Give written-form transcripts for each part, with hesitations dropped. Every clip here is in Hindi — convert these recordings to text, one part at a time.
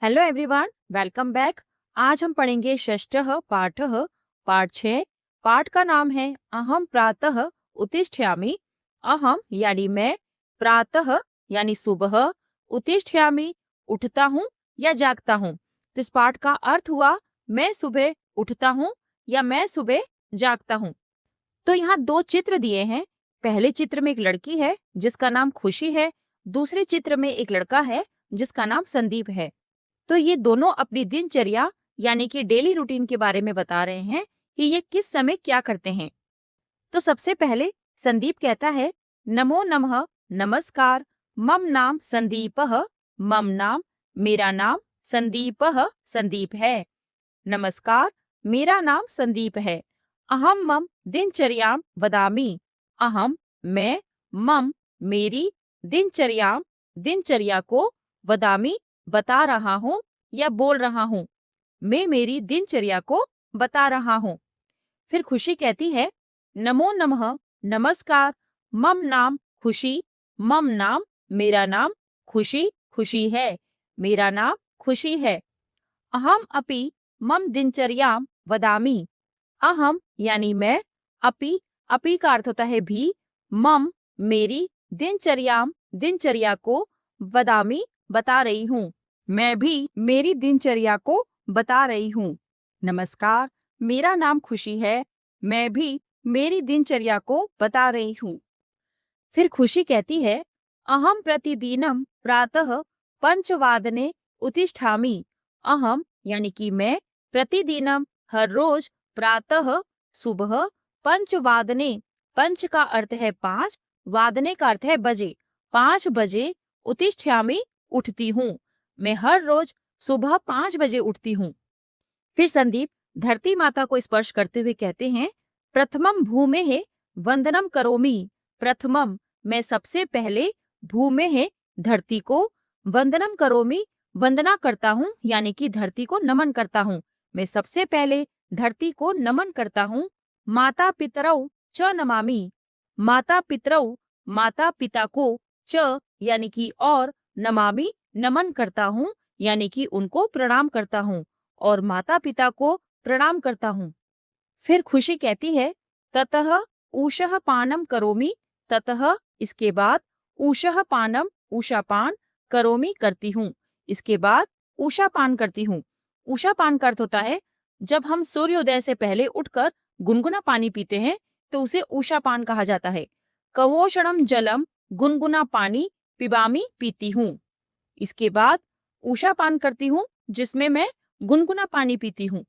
Hello everyone, welcome back. आज हम पढ़ेंगे षष्ठः पाठः पाठ 6। पाठ का नाम है अहम प्रातः उत्तिष्ठामि। अहम यानी मैं, प्रातः यानी सुबह, उत्तिष्ठामि उठता हूँ या जागता हूँ। तो इस पाठ का अर्थ हुआ मैं सुबह उठता हूँ या मैं सुबह जागता हूँ। तो यहाँ दो चित्र दिए हैं। पहले चित्र में एक लड़की है जिसका नाम खुशी है, दूसरे चित्र में एक लड़का है जिसका नाम संदीप है। तो ये दोनों अपनी दिनचर्या यानी कि डेली रूटीन के बारे में बता रहे हैं कि ये किस समय क्या करते हैं। तो सबसे पहले संदीप कहता है नमो नमः, नमस्कार, मम नाम संदीपः, मम नाम मेरा नाम संदीपः संदीप है। नमस्कार, मेरा नाम संदीप है। अहम मम दिनचर्याम वदामि। अहम मैं, मम मेरी, दिनचर्याम दिनचर्या को, वदामि बता रहा हूँ या बोल रहा हूँ। मैं मेरी दिनचर्या को बता रहा हूँ। फिर खुशी कहती है नमो नमः, नमस्कार, मम नाम खुशी, मम नाम मेरा नाम खुशी खुशी है, मेरा नाम खुशी है। अहम अपि मम दिनचर्याम वदामि। अहम यानी मैं, अपि का अर्थ होता है भी, मम मेरी, दिनचर्याम दिनचर्या को, वदामि बता रही हूँ, मैं भी मेरी दिनचर्या को बता रही हूँ। नमस्कार, मेरा नाम खुशी है, मैं भी मेरी दिनचर्या को बता रही हूँ। फिर खुशी कहती है अहम प्रतिदिनम प्रातः पंचवादने उत्तिष्ठामि। अहम यानी कि मैं, प्रतिदिनम हर रोज, प्रातः सुबह, पंचवादने, पंच का अर्थ है 5, वादने का अर्थ है बजे, 5 बजे, उत्तिष्ठामि उठती हूँ। मैं हर रोज सुबह 5 बजे उठती हूँ। फिर संदीप धरती माता को स्पर्श करते हुए कहते हैं प्रथमम भूमेः वंदनम करोमि। प्रथमम मैं सबसे पहले, भूमेः धरती को, वंदनम करोमि वंदना करता हूँ यानी कि धरती को नमन करता हूँ। मैं सबसे पहले धरती को नमन करता हूँ। माता पितरौ च नमामि। माता पितरौ माता पिता को, च यानी कि और, नमामि नमन करता हूँ यानी कि उनको प्रणाम करता हूँ और माता पिता को प्रणाम करता हूँ। फिर खुशी कहती है ततः ऊषः पानम करोमि। ततः इसके बाद, ऊषः पानम ऊषापान, करोमि करती हूँ, इसके बाद ऊषापान करती हूँ। ऊषापान का अर्थ होता है जब हम सूर्योदय से पहले उठकर गुनगुना पानी पीते हैं तो उसे ऊषापान कहा जाता है। कवोषणम जलम, गुनगुना पानी, पिबामी पीती हूँ। इसके बाद ऊषापान करती हूँ जिसमें मैं गुनगुना पानी पीती हूँ।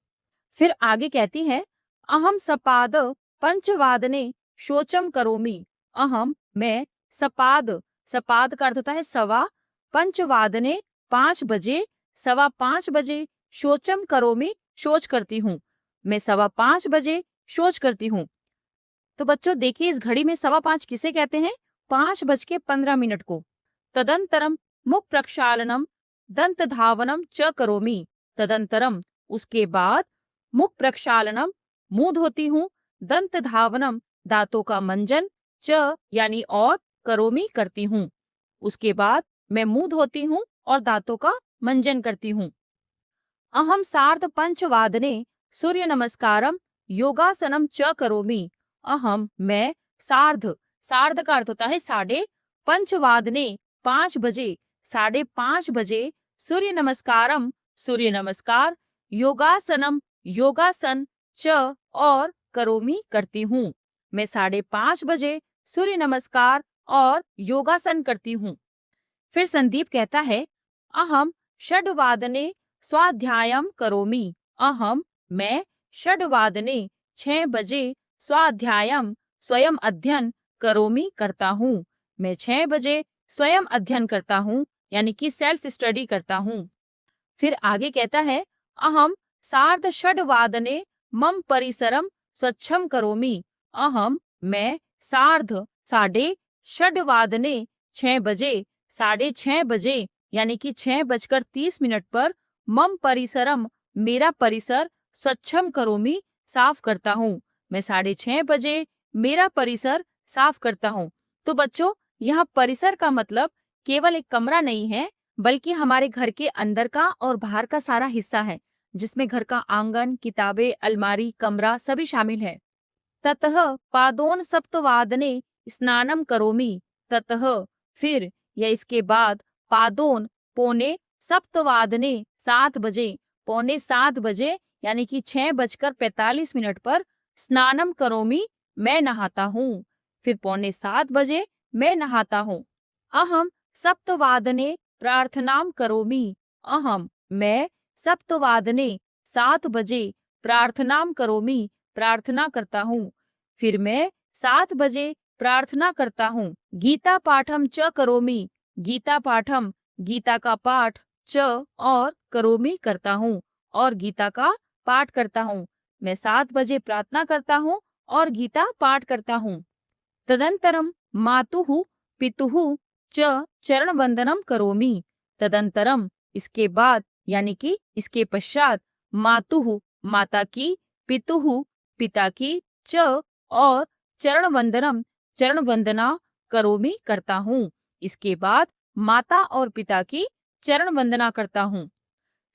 फिर आगे कहती है अहम सपाद पंचवादने शोचम करोमि। अहम मैं, सपाद, सपाद का अर्थ होता है सवा, पंचवादने 5 बजे, सवा 5 बजे, शोचम करोमि शौच करती हूँ। मैं सवा 5 बजे शौच करती हूँ। तो बच्चों देखिए इस घड़ी में सवा 5 किसे कहते हैं? 5:15 को। तदंतरम मुख प्रक्षालनम दंत धावनम च करोमि। तदंतरम उसके बाद, मुख प्रक्षालनम मुंह धोती हूँ, दंत धावनम दांतों का मंजन, च यानी और, करोमि करती हूँ। उसके बाद मैं मुंह धोती हूँ और दांतों का मंजन करती हूँ। अहम सार्ध पंचवादने सूर्य नमस्कारम योगासनम च करोमि। अहम मैं, सार्ध, सार्ध का अर्थ होता है साढ़े, पंचवादने 5 बजे, 5:30 बजे, सूर्य नमस्कारम सूर्य नमस्कार, योगासनम योगासन, च और, करोमि करती हूँ। मैं 5:30 बजे सूर्य नमस्कार और योगासन करती हूँ। फिर संदीप कहता है अहम षड्वादने स्वाध्यायम करोमि। अहम मैं, षड्वादने 6 बजे, स्वाध्यायम स्वयं अध्ययन, करोमि करता हूँ। मैं 6 बजे स्वयं अध्ययन करता हूँ यानी कि सेल्फ स्टडी करता हूँ। फिर आगे कहता है अहम सार्ध षड्वादने मम परिसरम स्वच्छम करोमि। अहम मैं, सार्ध साढ़े, षड्वादने 6 बजे, 6:30 बजे यानी कि 6:30 पर, मम परिसरम मेरा परिसर, स्वच्छम करोमि साफ करता हूँ। मैं 6:30 बजे मेरा परिसर साफ करता हूँ। तो बच्चों यहाँ परिसर का मतलब केवल एक कमरा नहीं है, बल्कि हमारे घर के अंदर का और बाहर का सारा हिस्सा है, जिसमें घर का आंगन, किताबें, अलमारी, कमरा सभी शामिल है। ततः पादोन सप्तवादने स्नानम करोमि। ततः फिर या इसके बाद पादोन पौने सप्तवादने 7 बजे, पौने 7 बजे यानी कि 6:45 पर स्नानम करोमि मैं नहाता हूँ। फिर पौने 7 बजे मैं नहाता हूँ। अहम सप्तवादने प्रार्थनाम करोमि। अहम मैं सप्तवादने 7 बजे प्रार्थनाम करोमि प्रार्थना करता हूँ। फिर मैं 7 बजे प्रार्थना करता हूँ। गीता पाठम च करोमि। गीता पाठम गीता का पाठ, च और करोमि करता हूँ और गीता का पाठ करता हूँ। मैं 7 बजे प्रार्थना करता हूँ और गीता पाठ करता हूँ। तदंतरम मातुः पितुः च चरण वंदनम करोमि। तदंतरम इसके बाद यानी कि इसके पश्चात मातुः माता की, पितुः पिता की, च और चरण वंदनम चरण वंदना करोमि करता हूँ। इसके बाद माता और पिता की चरण वंदना करता हूँ।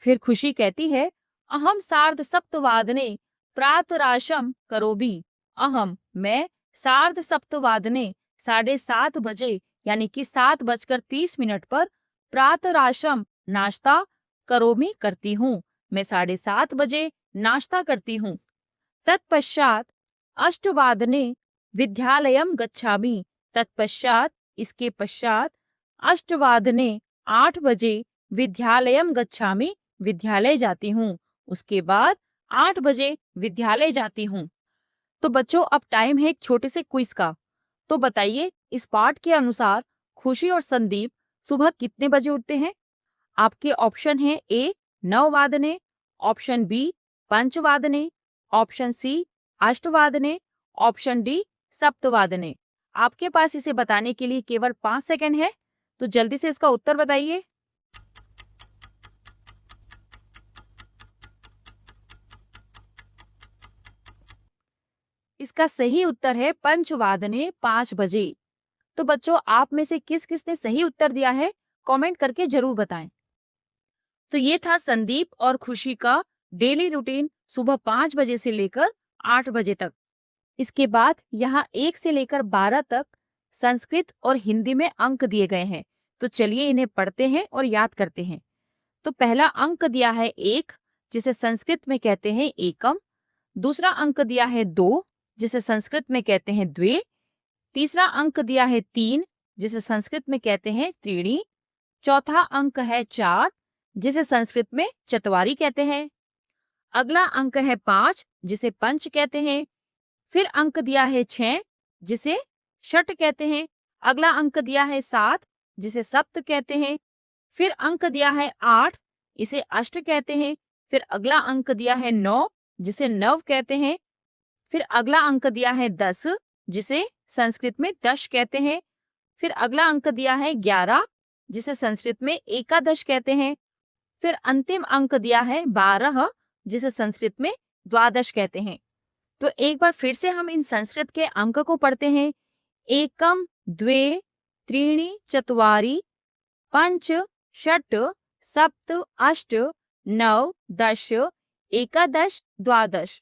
फिर खुशी कहती है, अहम सार्ध सप्तवादने प्रातराशम करोमि। अहम मैं सार्ध सप्तवादने 7:30 बजे यानी कि 7:30 पर प्रातराशम नाश्ता करोमि करती हूँ। मैं 7:30 बजे नाश्ता करती हूँ। तत्पश्चात अष्टवादने विद्यालयम गच्छामि। तत्पश्चात इसके पश्चात अष्टवादने 8 बजे विद्यालयम गच्छामि विद्यालय जाती हूँ। उसके बाद 8 बजे विद्यालय जाती हूँ। तो बच्चों अब टाइम है एक छोटे से क्विज का। तो बताइए इस पाठ के अनुसार खुशी और संदीप सुबह कितने बजे उठते हैं? आपके ऑप्शन है ए 9 वादने, ऑप्शन बी 5 वादने, ऑप्शन सी अष्टवादने, ऑप्शन डी सप्तवादने। आपके पास इसे बताने के लिए केवल 5 सेकंड है, तो जल्दी से इसका उत्तर बताइए। इसका सही उत्तर है पंचवादने 5 बजे। तो बच्चों आप में से किस किस ने सही उत्तर दिया है कमेंट करके जरूर बताएं। तो ये था संदीप और खुशी का डेली रूटीन सुबह 5 बजे से लेकर 8 बजे तक। इसके बाद यहाँ 1 से लेकर 12 तक संस्कृत और हिंदी में अंक दिए गए हैं। तो चलिए इन्हें पढ़ते हैं और याद करते हैं। तो पहला अंक दिया है 1, जिसे संस्कृत में कहते हैं एकम। दूसरा अंक दिया है 2, जिसे संस्कृत में कहते हैं द्वे। तीसरा अंक दिया है 3, जिसे संस्कृत में कहते हैं त्रीणी। चौथा अंक है 4, जिसे संस्कृत में चतवारी कहते हैं। अगला अंक है 5, जिसे पंच कहते हैं। फिर अंक दिया है 6, जिसे षट कहते हैं। अगला अंक दिया है 7, जिसे सप्त कहते हैं। फिर अंक दिया है 8, इसे अष्ट कहते हैं। फिर अगला अंक दिया है 9, जिसे नव कहते हैं। फिर अगला अंक दिया है 10, जिसे संस्कृत में दश कहते हैं। फिर अगला अंक दिया है 11, जिसे संस्कृत में एकादश कहते हैं। फिर अंतिम अंक दिया है 12, जिसे संस्कृत में द्वादश कहते हैं। तो एक बार फिर से हम इन संस्कृत के अंक को पढ़ते हैं। एकम, द्वे, त्रीणि, चत्वारि, पंच, षट, सप्त, अष्ट, नव, दश, एकादश, द्वादश।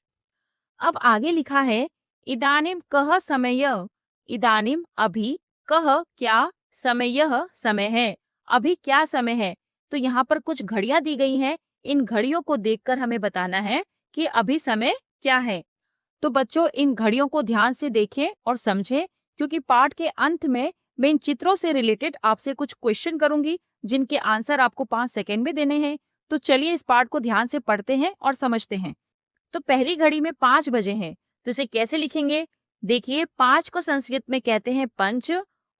अब आगे लिखा है इदानीम कह समय। इदानीम अभी, कह क्या, समय समय है। अभी क्या समय है? तो यहाँ पर कुछ घड़ियां दी गई हैं। इन घड़ियों को देखकर हमें बताना है कि अभी समय क्या है। तो बच्चों इन घड़ियों को ध्यान से देखें और समझें, क्योंकि पाठ के अंत में मैं इन चित्रों से रिलेटेड आपसे कुछ क्वेश्चन करूंगी, जिनके आंसर आपको 5 सेकेंड में देने हैं। तो चलिए इस पाठ को ध्यान से पढ़ते हैं और समझते हैं। तो पहली घड़ी में 5 बजे हैं, तो इसे कैसे लिखेंगे? देखिए 5 को संस्कृत में कहते हैं पंच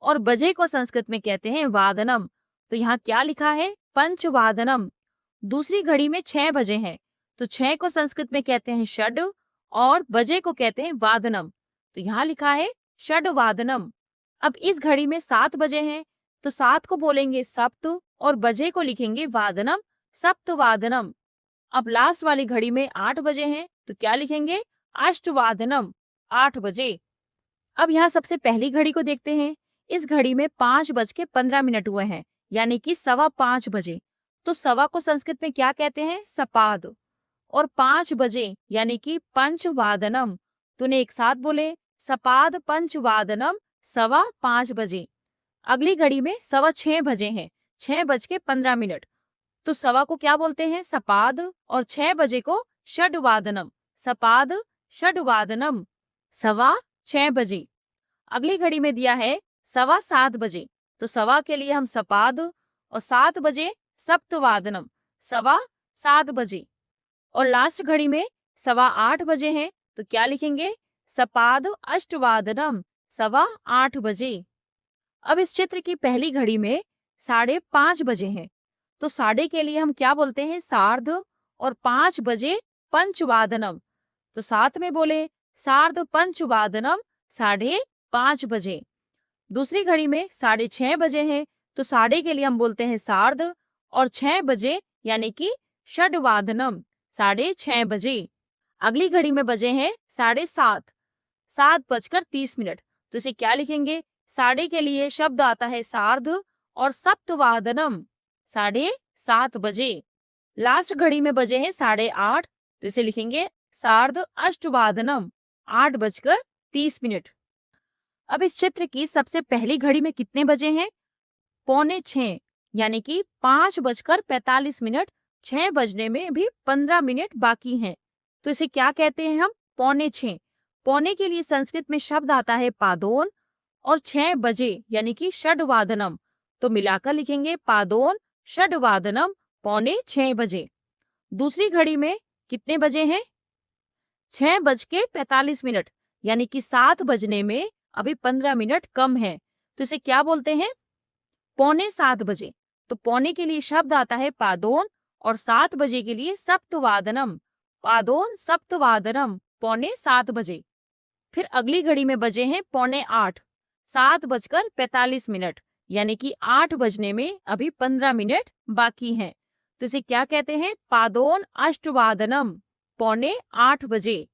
और बजे को संस्कृत में कहते हैं वादनम। तो यहाँ क्या लिखा है? पंचवादनम। दूसरी घड़ी में 6 बजे हैं, तो 6 को संस्कृत में कहते हैं षड और बजे को कहते हैं वादनम। तो यहाँ लिखा है षड वादनम। अब इस घड़ी में 7 बजे हैं, तो 7 को बोलेंगे सप्त और बजे को लिखेंगे वादनम, सप्त वादनम। अब लास्ट वाली घड़ी में 8 बजे हैं, तो क्या लिखेंगे? अष्टवादनम, 8 बजे। अब यहाँ सबसे पहली घड़ी को देखते हैं। इस घड़ी में 5:15 हुए हैं, यानी कि 4:15 तो सवा को संस्कृत में क्या कहते हैं? सपाद। और 5 बजे यानी कि पंचवादनम। तूने एक साथ बोले, सपाद पंचवादनम, 5:15 अगली घड़ी में 6:15 हैं, 6:15 तो सवा को क्या बोलते हैं? सपाद। और 6 बजे को षड्वादनम, सपाद षड्वादनम, 6:15 अगली घड़ी में दिया है 7:15 तो सवा के लिए हम सपाद, और 7 बजे सप्तवादनम, 7:15 और लास्ट घड़ी में 8:15 है तो क्या लिखेंगे? सपाद अष्टवादनम, 8:15 अब इस चित्र की पहली घड़ी में 5:30 है तो साढ़े के लिए हम क्या बोलते हैं? सार्ध। और 5 बजे पंचवादनम तो साथ में बोले, सार्ध पंचवादनम, 5:30 दूसरी घड़ी में 6:30 है तो साढ़े के लिए हम बोलते हैं सार्ध। और 6 बजे यानी कि षड्वादनम, 6:30 अगली घड़ी में बजे हैं 7:30, 7:30 तो इसे क्या लिखेंगे? साढ़े के लिए शब्द आता है सार्ध और सप्तवादनम, 7:30 लास्ट घड़ी में बजे हैं 8:30 तो इसे लिखेंगे सार्ध अष्टवादनम, 8:30 अब इस चित्र की सबसे पहली घड़ी में कितने बजे हैं? 5:45 यानी कि 5:45 6 बजने में भी 15 मिनट बाकी हैं तो इसे क्या कहते हैं हम? 5:45 पौने के लिए संस्कृत में शब्द आता है पादोन। और 6 बजे यानी कि षड्वादनम तो मिलाकर लिखेंगे पादोन षड्वादनम, 5:45 दूसरी घड़ी में कितने बजे हैं? 6:45 यानी कि 7 बजने में अभी 15 मिनट कम है तो इसे क्या बोलते हैं? 6:45 तो पौने के लिए शब्द आता है पादोन और 7 बजे के लिए सप्तवादनम, पादोन सप्तवादनम, 7:45 फिर अगली घड़ी में बजे हैं 7:45, 7:45 यानी कि 8 बजने में अभी 15 मिनट बाकी हैं तो इसे क्या कहते हैं? पादोन अष्टवादनम, 7:45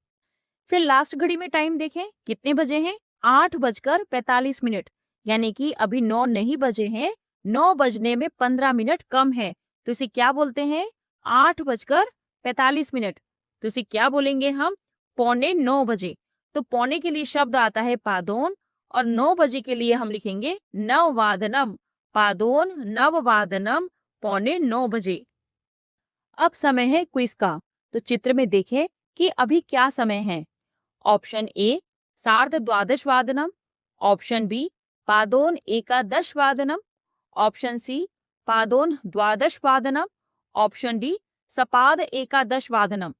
फिर लास्ट घड़ी में टाइम देखें कितने बजे हैं? 8:45 यानी कि अभी 9 नहीं बजे हैं, 9 बजने में 15 मिनट कम है तो इसे क्या बोलते हैं? 8:45 तो इसे क्या बोलेंगे हम? 8:45 तो पौने के लिए शब्द आता है पादोन और 9 बजे के लिए हम लिखेंगे नववादनम, पादोन नववादनम, 8:45 अब समय है क्विज का तो चित्र में देखें कि अभी क्या समय है। ऑप्शन ए सार्धद्वादशवादनम, ऑप्शन बी पादोन एकादशवादनम, ऑप्शन सी पादोन द्वादशवादनम, ऑप्शन डी सपाद एकादशवादनम।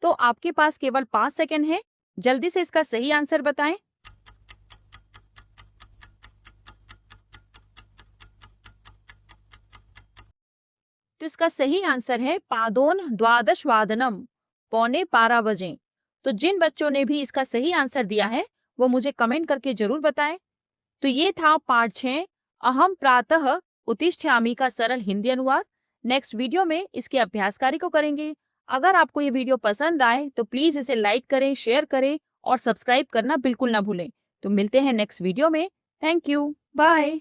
तो आपके पास केवल 5 सेकंड है, जल्दी से इसका सही आंसर बताएं। तो इसका सही आंसर है पादोन द्वादशवादनम, 11:45 तो जिन बच्चों ने भी इसका सही आंसर दिया है वो मुझे कमेंट करके जरूर बताएं। तो ये था पाठ 6 अहम प्रातः उत्तिष्ठामि का सरल हिंदी अनुवाद। नेक्स्ट वीडियो में इसके अभ्यास कार्य को करेंगे। अगर आपको ये वीडियो पसंद आए तो प्लीज इसे लाइक करें, शेयर करें और सब्सक्राइब करना बिल्कुल ना भूलें। तो मिलते हैं नेक्स्ट वीडियो में। Thank you, bye.